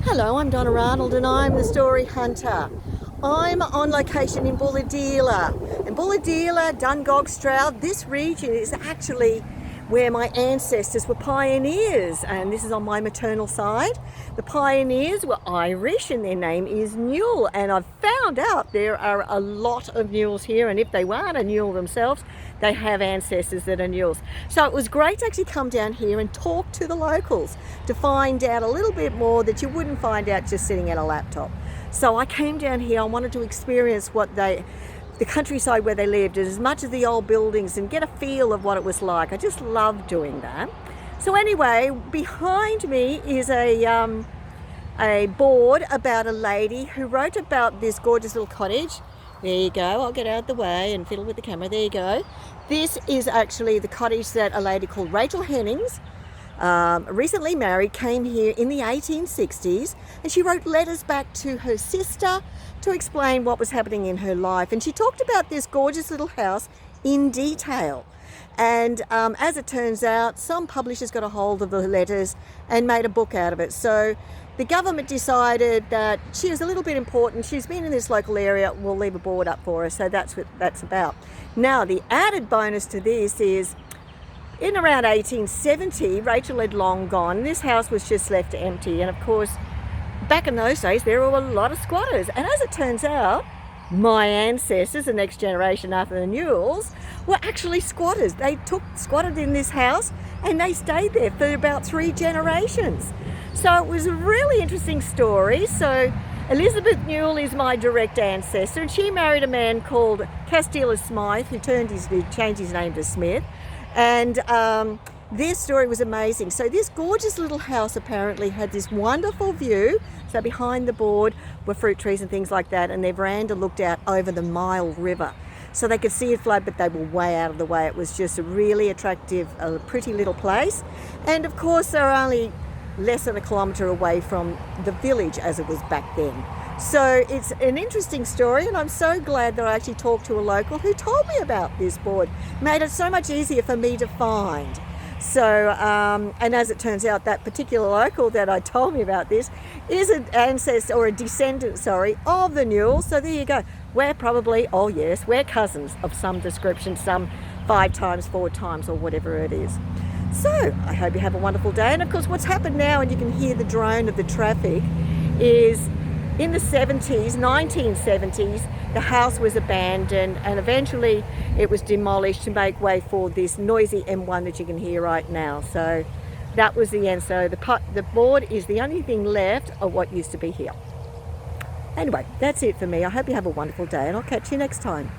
Hello, I'm Donna Arnold and I'm the story hunter. I'm on location in Bulladelah. In Bulladelah, Dungog, Stroud, this region is actually where my ancestors were pioneers, and this is on my maternal side. The pioneers were Irish and their name is Newell, and I've found out there are a lot of Newells here, and if they weren't a Newell themselves, they have ancestors that are Newells. So it was great to actually come down here and talk to the locals to find out a little bit more that you wouldn't find out just sitting at a laptop. So I came down here, I wanted to experience the countryside where they lived, as much as the old buildings, and get a feel of what it was like. I just love doing that. So anyway, behind me is a board about a lady who wrote about this gorgeous little cottage. There you go, I'll get out of the way and fiddle with the camera. There you go. This is actually the cottage that a lady called Rachael Henning, recently married, came here in the 1860s, and she wrote letters back to her sister to explain what was happening in her life. And she talked about this gorgeous little house in detail. And as it turns out, some publishers got a hold of the letters and made a book out of it. So the government decided that she was a little bit important. She's been in this local area, we'll leave a board up for her. So that's what that's about. Now, the added bonus to this is, in around 1870, Rachael had long gone. This house was just left empty. And of course, back in those days, there were a lot of squatters. And as it turns out, my ancestors, the next generation after the Newells, were actually squatters. They squatted in this house and they stayed there for about 3 generations. So it was a really interesting story. So Elizabeth Newell is my direct ancestor, and she married a man called Castilla Elizabeth Smythe, who changed his name to Smith. And their story was amazing. So this gorgeous little house apparently had this wonderful view. So behind the board were fruit trees and things like that, and their veranda looked out over the Newell River. So they could see it flood, but they were way out of the way. It was just a really attractive, pretty little place. And of course, they're only less than a kilometre away from the village as it was back then. So it's an interesting story, and I'm so glad that I actually talked to a local who told me about this board. Made it so much easier for me to find. So, and as it turns out, that particular local that told me about this is an ancestor, or a descendant, of the Newells. So there you go. We're probably, oh yes, we're cousins of some description, some 5 times, 4 times, or whatever it is. So I hope you have a wonderful day. And of course, what's happened now, and you can hear the drone of the traffic, is in the 1970s, the house was abandoned, and eventually it was demolished to make way for this noisy M1 that you can hear right now. So that was the end. So the board is the only thing left of what used to be here. Anyway, that's it for me. I hope you have a wonderful day, and I'll catch you next time.